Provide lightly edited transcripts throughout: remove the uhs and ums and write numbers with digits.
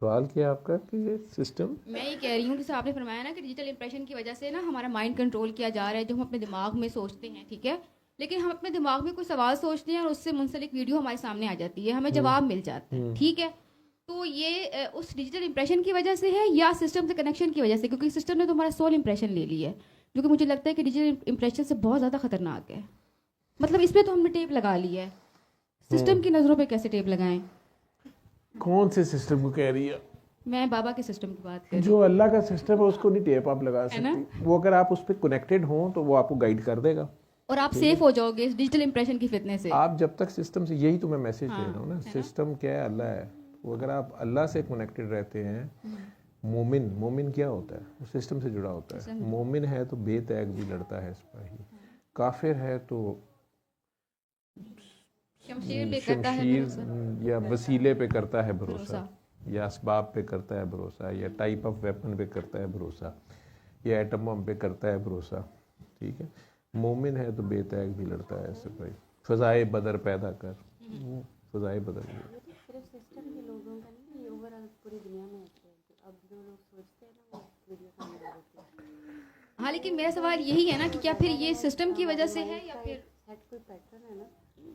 सवाल क्या है आपका कि ये सिस्टम? मैं ये कह रही हूँ कि आपने फरमाया ना कि डिजिटल इंप्रेशन की वजह से ना हमारा माइंड कंट्रोल किया जा रहा है, जो हम अपने दिमाग में सोचते हैं, ठीक है। लेकिन हम अपने दिमाग में कोई सवाल सोचते हैं और उससे मुंसलिक वीडियो हमारे सामने आ जाती है, हमें हम्म। जवाब मिल जाता है, हम्म। ठीक है। तो ये उस डिजिटल इंप्रेशन की वजह से है या सिस्टम से कनेक्शन की वजह से? क्योंकि सिस्टम ने तो हमारा सोल इंप्रेशन ले लिया है, जो कि मुझे लगता है कि डिजिटल इंप्रेशन से बहुत ज़्यादा खतरनाक है। मतलब इसमें तो हमने टेप लगा ली है, हम्म। सिस्टम की नज़रों पे कैसे टेप लगाएं? कौन से सिस्टम को कह रही है? मैं बाबा के सिस्टम की बात कर रही जो हूँ, अल्लाह का सिस्टम है उसको नहीं टेप आप लगा है ना। सकती। वो अगर आप उस पर कनेक्टेड हों तो वो आपको गाइड कर देगा। और आप ठीक है। सेफ हो जाओगे इस डिजिटल इंप्रेशन की फितने से। आप जब तक सिस्टम से, यही तो मैं मैसेज दे रहा हूँ हाँ, ना, है ना। सिस्टम क्या है? अल्लाह है। वो अगर आप अल्लाह से कनेक्टेड रहते हैं, मोमिन, मोमिन क्या होता है? वो सिस्टम से जुड़ा होता है। सिस्टम। मोमिन है तो बेतैग भी लड़ता है सिपाही। काफिर है तो शमशीर पे करता है भरोसा। शमशीर या वसीले पे करता है भरोसा, भरोसा। या असबाब पे करता है भरोसा, या टाइप ऑफ वेपन पे करता है भरोसा, या एटम बम पे करता है भरोसा। ठीक है। मोमिन है तो बेतैग भी लड़ता है सिपाही। फ़ज़ाए बदर पैदा कर। फ़ज़ाए बदर भी। ये तो सिर्फ सिस्टम के लोगों का नहीं, ये ओवरऑल पूरी दुनिया में होता है कि अब जो लोग सोचते हैं ना वो वीडियो सामने आ जाती है। हाँ, लेकिन मेरा सवाल यही है ना कि क्या फिर ये सिस्टम की वजह से है या का फिर? एक सेट कोई पैटर्न है ना,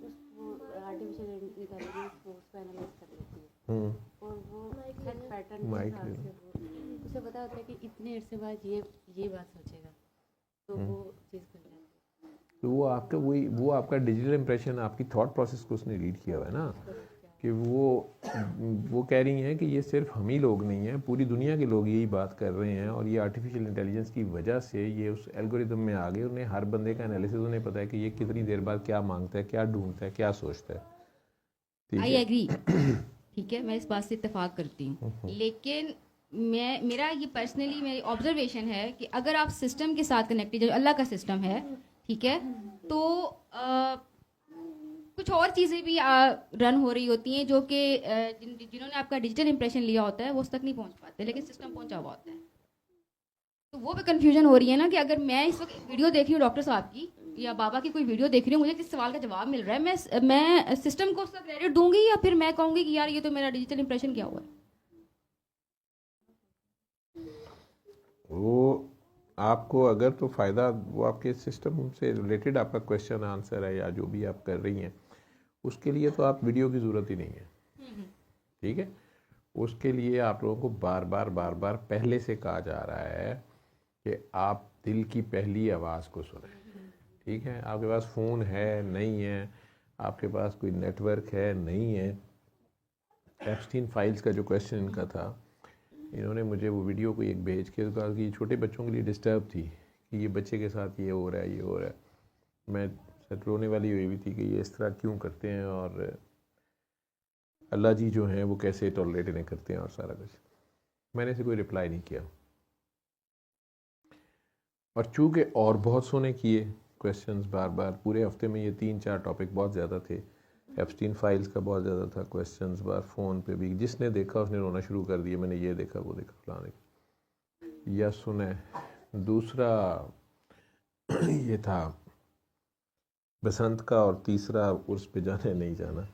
उसको आर्टिफिशियल इंटेलिजेंस को उसको एनालाइज कर लेती है और वो सेट पैटर्न के माइक हिसाब से वो उसे पता होता है कि इतने अर्से बाद ये बात सोचेगा, तो वो चीज़ कर जाती है। तो वो आपका डिजिटल इंप्रेशन, आपकी थॉट प्रोसेस को उसने रीड किया हुआ है ना। कि वो कह रही हैं कि ये सिर्फ हम ही लोग नहीं हैं, पूरी दुनिया के लोग यही बात कर रहे हैं, और ये आर्टिफिशियल इंटेलिजेंस की वजह से ये उस एल्गोरिदम में आ गए। उन्हें हर बंदे का एनालिसिस, उन्हें पता है कि ये कितनी देर बाद क्या मांगता है, क्या ढूंढता है, क्या सोचता है। ठीक आई है। एग्री, ठीक है, मैं इस बात से इत्तेफाक करती हूँ। लेकिन मेरा ये पर्सनली मेरी ऑब्जर्वेशन है कि अगर आप सिस्टम के साथ कनेक्टेड, जो अल्लाह का सिस्टम है, ठीक है, तो कुछ और चीज़ें भी रन हो रही होती हैं जो कि जिन्होंने आपका डिजिटल इंप्रेशन लिया होता है वो उस तक नहीं पहुंच पाते, लेकिन सिस्टम पहुंचा हुआ होता है। तो वो भी कंफ्यूजन हो रही है ना कि अगर मैं इस वक्त वीडियो देख रही हूँ डॉक्टर साहब की या बाबा की कोई वीडियो देख रही हूँ, मुझे किस सवाल का जवाब मिल रहा है, मैं सिस्टम को उसका क्रेडिट दूंगी या फिर मैं कहूंगी कि यार ये तो मेरा डिजिटल इंप्रेशन क्या हुआ है। वो आपको अगर तो फ़ायदा, वो आपके सिस्टम से रिलेटेड आपका क्वेश्चन आंसर है या जो भी आप कर रही हैं, उसके लिए तो आप वीडियो की ज़रूरत ही नहीं है। ठीक है। उसके लिए आप लोगों को बार बार बार बार पहले से कहा जा रहा है कि आप दिल की पहली आवाज़ को सुने। ठीक है। आपके पास फ़ोन है नहीं है, आपके पास कोई नेटवर्क है नहीं है। एप्स्टीन फाइल्स का जो क्वेश्चन इनका था, इन्होंने मुझे वो वीडियो को एक भेज के कहा कि छोटे बच्चों के लिए डिस्टर्ब थी कि ये बच्चे के साथ ये हो रहा है, ये हो रहा है। मैं सच रोने वाली हुई भी थी कि ये इस तरह क्यों करते हैं, और अल्लाह जी जो हैं वो कैसे टॉलरेट इन्हें करते हैं, और सारा कुछ। मैंने इसे कोई रिप्लाई नहीं किया। और चूँकि और बहुत सोने किए क्वेश्चंस बार बार, पूरे हफ्ते में ये 3-4 टॉपिक बहुत ज़्यादा थे। एप्स्टीन फाइल्स का बहुत ज़्यादा था क्वेश्चंस, बार फ़ोन पे भी जिसने देखा उसने रोना शुरू कर दिया, मैंने ये देखा वो देखा फलाने या सुने। दूसरा ये था बसंत का, और तीसरा उर्स पे जाना है नहीं जाना।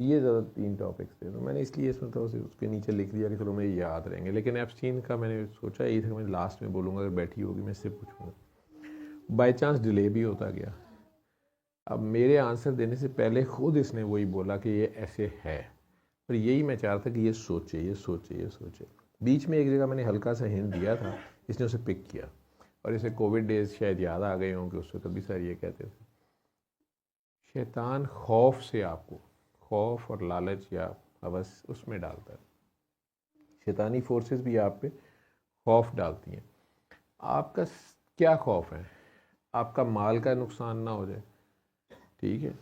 ये ज़्यादा 3 टॉपिक्स थे, तो मैंने इसलिए इसमें तो उसके नीचे लिख दिया कि चलो मुझे याद रहेंगे। लेकिन एप्स्टीन का मैंने सोचा यही था कि मैं लास्ट में बोलूँगा, अगर बैठी होगी मैं इससे पूछूँगा। बाई चांस डिले भी होता गया। अब मेरे आंसर देने से पहले खुद इसने वही बोला कि ये ऐसे है, और यही मैं चाह रहा था कि ये सोचे, ये सोचे, ये सोचे। बीच में एक जगह मैंने हल्का सा हिंट दिया था, इसने उसे पिक किया, और इसे कोविड डेज शायद याद आ गए होंगे, उससे कभी सर ये कहते थे शैतान खौफ से आपको, खौफ और लालच या हवस उसमें डालता है। शैतानी फोर्सेस भी आप पे खौफ डालती हैं। आपका क्या खौफ है? आपका माल का नुकसान ना हो जाए, ठीक है,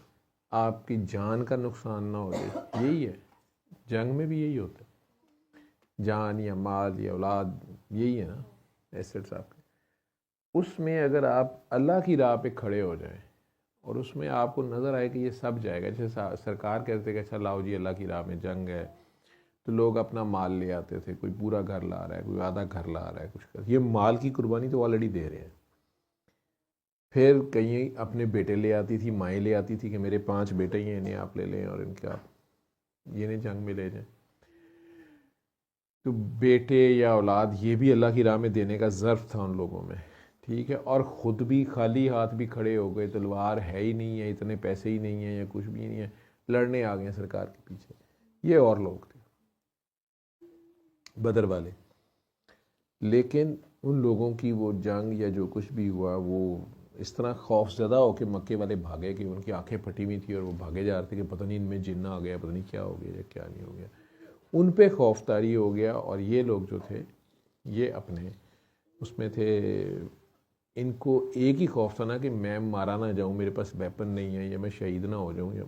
आपकी जान का नुकसान ना हो जाए, यही है। जंग में भी यही होता है, जान या माल या औलाद, यही है ना, एसेट्स आपके। उसमें अगर आप अल्लाह की राह पे खड़े हो जाएं और उसमें आपको नज़र आए कि ये सब जाएगा, जैसे सरकार कहते कि अच्छा लाओ जी अल्लाह की राह में जंग है, तो लोग अपना माल ले आते थे, कोई पूरा घर ला रहा है, कोई आधा घर ला रहा है, कुछ कर, ये माल की कुर्बानी तो ऑलरेडी दे रहे हैं। फिर कहीं अपने बेटे ले आती थी, माएँ ले आती थी कि मेरे 5 बेटे ही हैं, इन्हें आप ले लें और इनके आप ये नहीं जंग में ले जाएं। तो बेटे या औलाद ये भी अल्लाह की राह में देने का ज़र्फ था उन लोगों में, ठीक है, और ख़ुद भी खाली हाथ भी खड़े हो गए, तलवार है ही नहीं है, इतने पैसे ही नहीं है या कुछ भी नहीं है, लड़ने आ गए सरकार के पीछे। ये और लोग थे बदर वाले। लेकिन उन लोगों की वो जंग या जो कुछ भी हुआ वो इस तरह खौफज़दा होकर मक्के वाले भागे कि उनकी आंखें फटी हुई थी और वो भागे जा रहे थे कि पता नहीं इनमें जिन्ना आ गया, पता नहीं क्या हो गया या क्या नहीं हो गया। उन पे खौफतारी हो गया और ये लोग जो थे ये अपने उसमें थे, इनको एक ही खौफ था ना कि मैं मारा ना जाऊं, मेरे पास वेपन नहीं है, या मैं शहीद ना हो जाऊं। या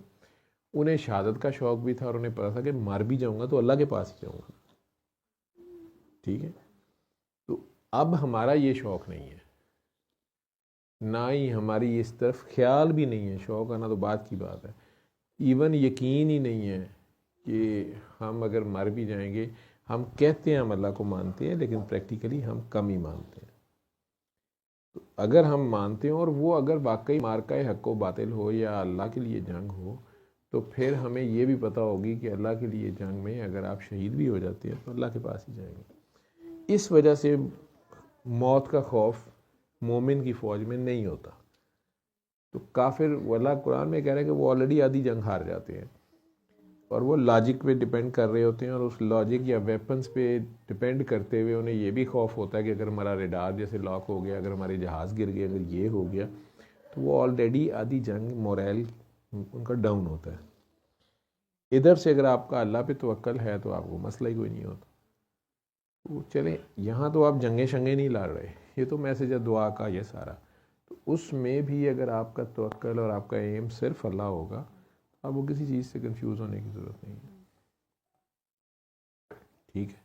उन्हें शहादत का शौक़ भी था और उन्हें पता था कि मार भी जाऊंगा तो अल्लाह के पास ही जाऊंगा, ठीक है। तो अब हमारा ये शौक़ नहीं है, ना ही हमारी इस तरफ ख्याल भी नहीं है, शौक़ आना तो बात की बात है, इवन यकीन ही नहीं है कि हम अगर मर भी जाएंगे, हम कहते हैं हम अल्लाह को मानते हैं लेकिन प्रैक्टिकली हम कम ही मानते हैं। तो अगर हम मानते हैं और वो अगर वाकई मार्का हक़ व बातिल हो या अल्लाह के लिए जंग हो, तो फिर हमें ये भी पता होगी कि अल्लाह के लिए जंग में अगर आप शहीद भी हो जाते हैं तो अल्लाह के पास ही जाएंगे। इस वजह से मौत का खौफ मोमिन की फ़ौज में नहीं होता। तो काफिर वाला कुरान में कह रहे हैं कि वो ऑलरेडी आधी जंग हार जाते हैं और वो लॉजिक पे डिपेंड कर रहे होते हैं, और उस लॉजिक या वेपन्स पे डिपेंड करते हुए उन्हें ये भी खौफ होता है कि अगर हमारा रेडार जैसे लॉक हो गया, अगर हमारे जहाज़ गिर गए, अगर ये हो गया, तो वो ऑलरेडी आधी जंग मोरल उनका डाउन होता है। इधर से अगर आपका अल्लाह पे तवक्कल है तो आपको मसला ही कोई नहीं होता। तो चलें, यहाँ तो आप जंगे शंगे नहीं लड़ रहे, ये तो मैसेज है दुआ का ये सारा। तो उसमें भी अगर आपका तवक्कल और आपका एम सिर्फ अल्लाह होगा, आपको किसी चीज़ से कंफ्यूज होने की ज़रूरत नहीं है, ठीक है।